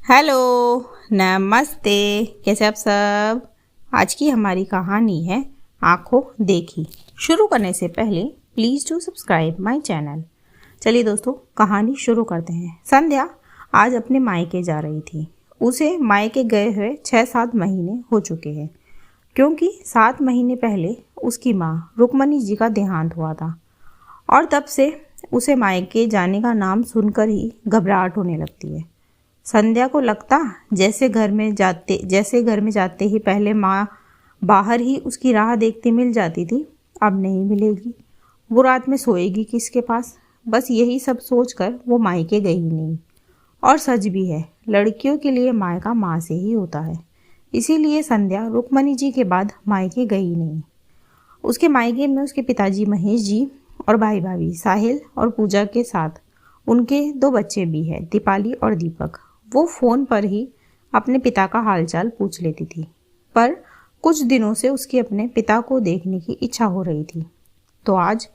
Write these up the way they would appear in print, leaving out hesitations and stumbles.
Hello, नमस्ते। कैसे आप सब। आज की हमारी कहानी है आंखों देखी। शुरू करने से पहले please do subscribe my channel. चलिए दोस्तों, कहानी शुरू करते हैं। संध्या आज अपने मायके जा रही थी। उसे मायके गए हुए 6-7 महीने हो चुके हैं, क्योंकि 7 महीने पहले उसकी माँ रुक्मणी जी का देहांत हुआ था और तब से उसे मायके जाने का नाम सुनकर ही घबराहट होने लगती है। संध्या को लगता जैसे घर में जाते ही पहले माँ बाहर ही उसकी राह देखते मिल जाती थी, अब नहीं मिलेगी। वो रात में सोएगी किसके पास। बस यही सब सोचकर वो मायके गई ही नहीं। और सच भी है, लड़कियों के लिए मायका माँ से ही होता है। इसीलिए संध्या रुक्मणी जी के बाद मायके गई नहीं। उसके मायके में उसके पिताजी महेश जी और भाई भाभी साहिल और पूजा के साथ उनके 2 बच्चे भी हैं, दीपाली और दीपक। वो फ़ोन पर ही अपने पिता का हालचाल पूछ लेती थी, पर कुछ दिनों से उसकी अपने पिता को देखने की इच्छा हो रही थी, तो आज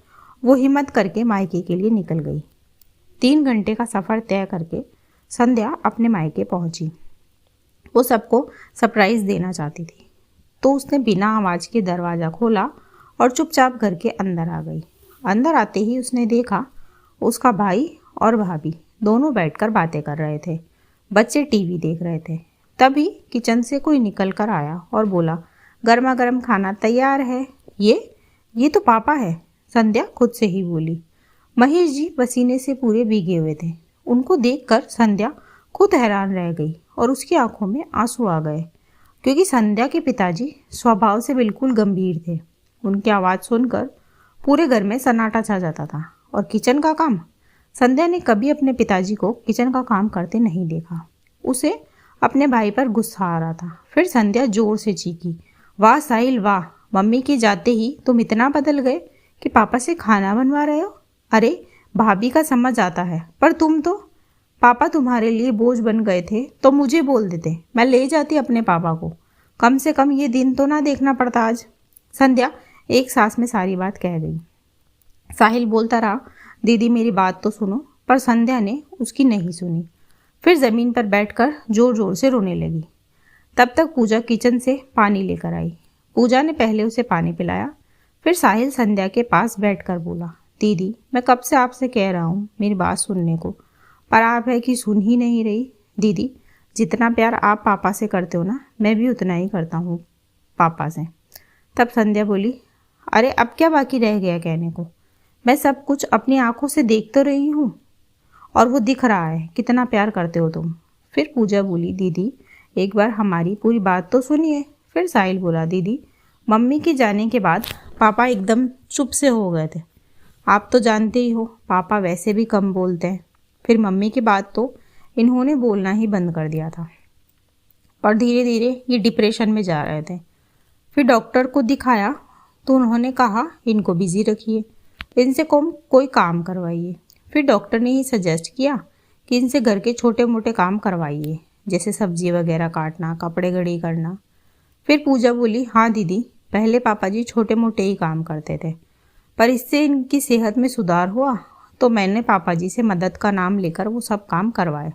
वो हिम्मत करके मायके के लिए निकल गई। 3 घंटे का सफ़र तय करके संध्या अपने मायके पहुंची। वो सबको सरप्राइज़ देना चाहती थी, तो उसने बिना आवाज़ के दरवाज़ा खोला और चुपचाप घर के अंदर आ गई। अंदर आते ही उसने देखा उसका भाई और भाभी दोनों बैठकर बातें कर रहे थे। बच्चे टीवी देख रहे थे। तभी किचन से कोई निकल कर आया और बोला, गर्मा गर्म खाना तैयार है। ये तो पापा है, संध्या खुद से ही बोली। महेश जी पसीने से पूरे भीगे हुए थे। उनको देखकर संध्या खुद हैरान रह गई और उसकी आंखों में आंसू आ गए, क्योंकि संध्या के पिताजी स्वभाव से बिल्कुल गंभीर थे। उनकी आवाज़ सुनकर पूरे घर में सन्नाटा छा जाता था। और किचन का काम, संध्या ने कभी अपने पिताजी को किचन का काम करते नहीं देखा। उसे अपने भाई पर गुस्सा आ रहा था। फिर संध्या जोर से चीखी, वाह साहिल वाह, मम्मी के जाते ही तुम इतना बदल गए कि पापा से खाना बनवा रहे हो। अरे भाभी का समझ आता है, पर तुम तो, पापा तुम्हारे लिए बोझ बन गए थे तो मुझे बोल देते, मैं ले जाती अपने पापा को। कम से कम ये दिन तो ना देखना पड़ता आज। संध्या एक सांस में सारी बात कह गई। साहिल बोलता रहा, दीदी मेरी बात तो सुनो, पर संध्या ने उसकी नहीं सुनी। फिर ज़मीन पर बैठकर जोर जोर से रोने लगी। तब तक पूजा किचन से पानी लेकर आई। पूजा ने पहले उसे पानी पिलाया। फिर साहिल संध्या के पास बैठकर बोला, दीदी मैं कब से आपसे कह रहा हूँ मेरी बात सुनने को, पर आप है कि सुन ही नहीं रही। दीदी जितना प्यार आप पापा से करते हो ना, मैं भी उतना ही करता हूँ पापा से। तब संध्या बोली, अरे अब क्या बाकी रह गया कहने को, मैं सब कुछ अपनी आंखों से देख तो रही हूँ और वो दिख रहा है कितना प्यार करते हो तुम। फिर पूजा बोली, दीदी एक बार हमारी पूरी बात तो सुनिए। फिर साहिल बोला, दीदी मम्मी के जाने के बाद पापा एकदम चुप से हो गए थे। आप तो जानते ही हो पापा वैसे भी कम बोलते हैं। फिर मम्मी के बाद तो इन्होंने बोलना ही बंद कर दिया था, पर धीरे धीरे ये डिप्रेशन में जा रहे थे। फिर डॉक्टर को दिखाया तो उन्होंने कहा इनको बिजी रखिए, इनसे कोई काम करवाइए। फिर डॉक्टर ने ही सजेस्ट किया कि इनसे घर के छोटे मोटे काम करवाइए, जैसे सब्जी वगैरह काटना, कपड़े घड़ी करना। फिर पूजा बोली, हाँ दीदी पहले पापा जी छोटे मोटे ही काम करते थे, पर इससे इनकी सेहत में सुधार हुआ तो मैंने पापा जी से मदद का नाम लेकर वो सब काम करवाए।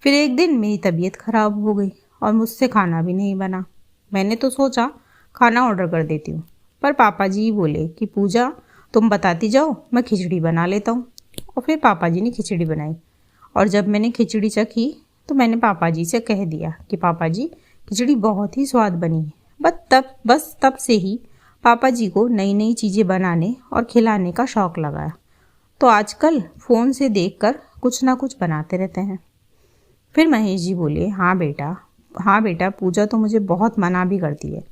फिर एक दिन मेरी तबीयत खराब हो गई और मुझसे खाना भी नहीं बना। मैंने तो सोचा खाना ऑर्डर कर देती हूँ, पर पापा जी बोले कि पूजा तुम बताती जाओ, मैं खिचड़ी बना लेता हूँ। और फिर पापा जी ने खिचड़ी बनाई, और जब मैंने खिचड़ी चखी तो मैंने पापा जी से कह दिया कि पापा जी खिचड़ी बहुत ही स्वाद बनी है। बस तब से ही पापा जी को नई नई चीज़ें बनाने और खिलाने का शौक़ लगा, तो आजकल फ़ोन से देखकर कुछ ना कुछ बनाते रहते हैं। फिर महेश जी बोले, हाँ बेटा पूजा तो मुझे बहुत मना भी करती है,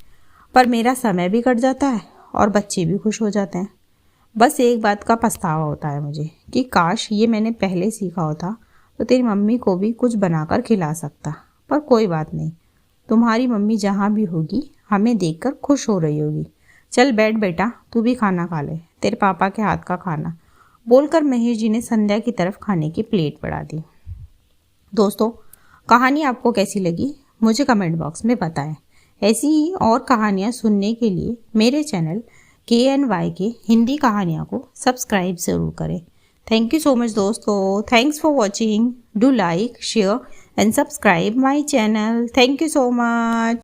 पर मेरा समय भी कट जाता है और बच्चे भी खुश हो जाते हैं। बस एक बात का पछतावा होता है मुझे कि काश ये मैंने पहले सीखा होता तो तेरी मम्मी को भी कुछ बनाकर खिला सकता। पर कोई बात नहीं, तुम्हारी मम्मी जहाँ भी होगी हमें देखकर खुश हो रही होगी। चल बैठ बेटा, तू भी खाना खा ले, तेरे पापा के हाथ का खाना। बोलकर महेश जी ने संध्या की तरफ खाने की प्लेट बढ़ा दी। दोस्तों, कहानी आपको कैसी लगी मुझे कमेंट बॉक्स में बताएं। ऐसी ही और कहानियाँ सुनने के लिए मेरे चैनल KNY के हिंदी कहानियाँ को सब्सक्राइब ज़रूर करें। थैंक यू सो मच दोस्तों। Thanks for watching. Do like, share and subscribe my channel. Thank you so much.